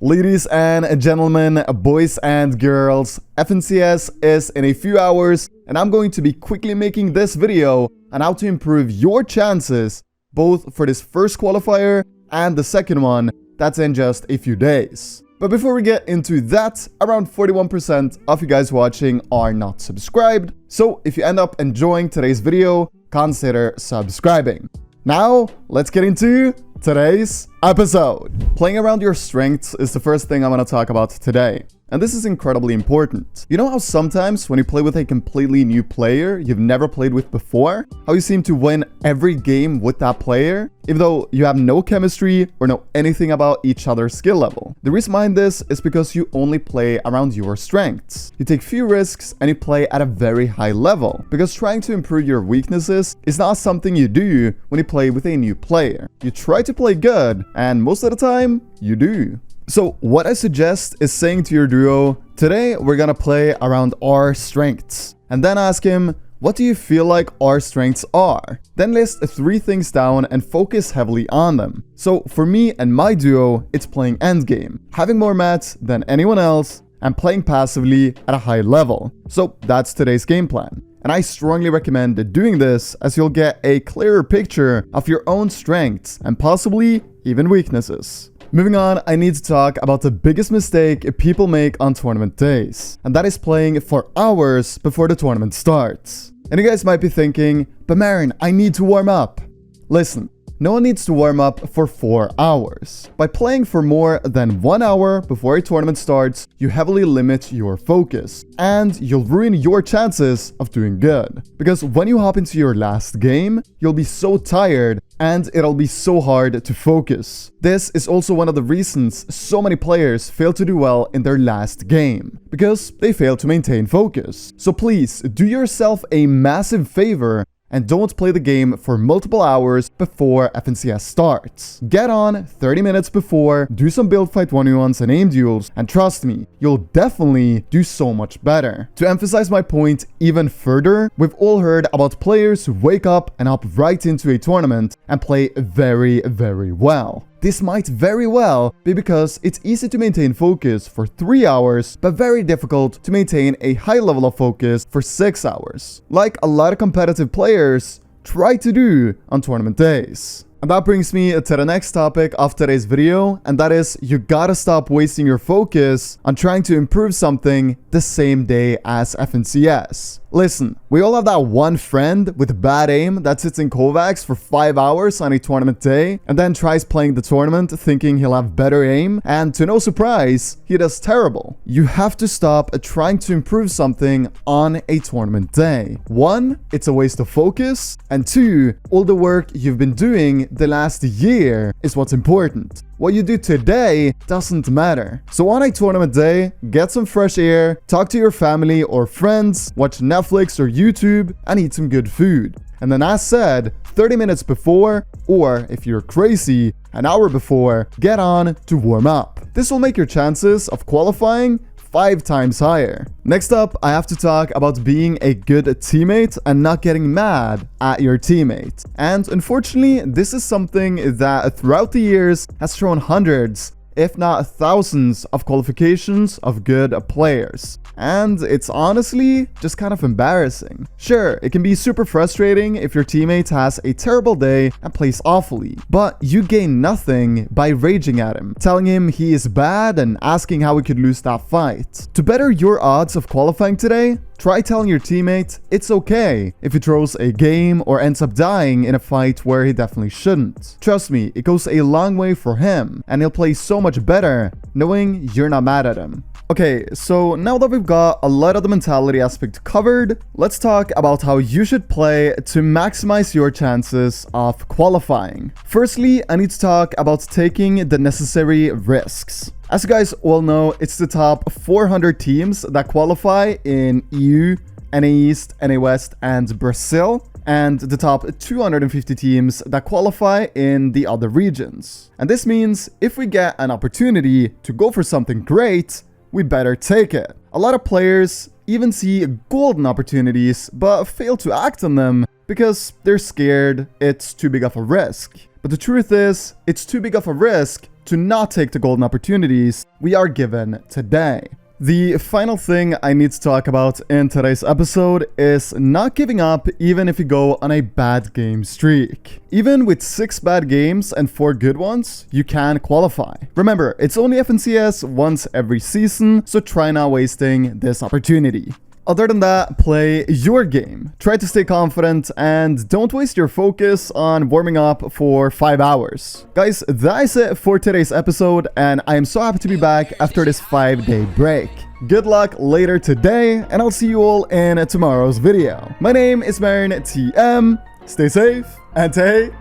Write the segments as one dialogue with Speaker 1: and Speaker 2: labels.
Speaker 1: Ladies and gentlemen, boys and girls, FNCS is in a few hours, and I'm going to be quickly making this video on how to improve your chances, both for this first qualifier and the second one that's in just a few days. But before we get into that, around 41% of you guys watching are not subscribed, so if you end up enjoying today's video, consider subscribing. Now, let's get into today's episode. Playing around your strengths is the first thing I'm going to talk about today. And this is incredibly important. You know how sometimes when you play with a completely new player you've never played with before, how you seem to win every game with that player, even though you have no chemistry or know anything about each other's skill level? The reason behind this is because you only play around your strengths. You take few risks and you play at a very high level, because trying to improve your weaknesses is not something you do when you play with a new player. You try to play good, and most of the time, you do. So what I suggest is saying to your duo, today we're gonna play around our strengths, and then ask him, what do you feel like our strengths are? Then list 3 things down and focus heavily on them. So for me and my duo, it's playing endgame, having more mats than anyone else, and playing passively at a high level. So that's today's game plan. And I strongly recommend doing this, as you'll get a clearer picture of your own strengths and possibly even weaknesses. Moving on, I need to talk about the biggest mistake people make on tournament days, and that is playing for hours before the tournament starts. And you guys might be thinking, but Marin, I need to warm up. Listen, no one needs to warm up for 4 hours. By playing for more than 1 hour before a tournament starts, you heavily limit your focus, and you'll ruin your chances of doing good. Because when you hop into your last game, you'll be so tired, and it'll be so hard to focus. This is also one of the reasons so many players fail to do well in their last game, because they fail to maintain focus. So please, do yourself a massive favor and don't play the game for multiple hours before FNCS starts. Get on 30 minutes before, do some build fight 1v1s and aim duels, and trust me, you'll definitely do so much better. To emphasize my point even further, we've all heard about players who wake up and hop right into a tournament and play very, very well. This might very well be because it's easy to maintain focus for 3 hours, but very difficult to maintain a high level of focus for 6 hours, like a lot of competitive players try to do on tournament days. And that brings me to the next topic of today's video, and that is, you gotta stop wasting your focus on trying to improve something the same day as FNCS. Listen, we all have that one friend with bad aim that sits in Kovacs for 5 hours on a tournament day and then tries playing the tournament thinking he'll have better aim, and to no surprise, he does terrible. You have to stop trying to improve something on a tournament day. 1, it's a waste of focus, and 2, all the work you've been doing the last year is what's important. What you do today doesn't matter. So on a tournament day, get some fresh air, talk to your family or friends, watch Netflix or YouTube, and eat some good food. And then, as said, 30 minutes before, or if you're crazy, an hour before, get on to warm up. This will make your chances of qualifying 5 times higher. Next up, I have to talk about being a good teammate and not getting mad at your teammate. And unfortunately, this is something that throughout the years has thrown hundreds, if not thousands, of qualifications of good players. And it's honestly just kind of embarrassing. Sure, it can be super frustrating if your teammate has a terrible day and plays awfully, but you gain nothing by raging at him, telling him he is bad and asking how he could lose that fight. To better your odds of qualifying today, try telling your teammate it's okay if he throws a game or ends up dying in a fight where he definitely shouldn't. Trust me, it goes a long way for him, and he'll play so much better knowing you're not mad at him. Okay, so now that we've got a lot of the mentality aspect covered, let's talk about how you should play to maximize your chances of qualifying. Firstly, I need to talk about taking the necessary risks. As you guys all know, it's the top 400 teams that qualify in EU, NA East, NA West, and Brazil, and the top 250 teams that qualify in the other regions. And this means if we get an opportunity to go for something great, we better take it. A lot of players even see golden opportunities but fail to act on them because they're scared it's too big of a risk. But the truth is, it's too big of a risk to not take the golden opportunities we are given today. The final thing I need to talk about in today's episode is not giving up even if you go on a bad game streak. Even with 6 bad games and 4 good ones, you can qualify. Remember, it's only FNCS once every season, so try not wasting this opportunity. Other than that, play your game. Try to stay confident and don't waste your focus on warming up for 5 hours. Guys, that is it for today's episode, and I am so happy to be back after this 5-day break. Good luck later today, and I'll see you all in tomorrow's video. My name is M1K3 Editz. Stay safe and take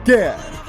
Speaker 1: care.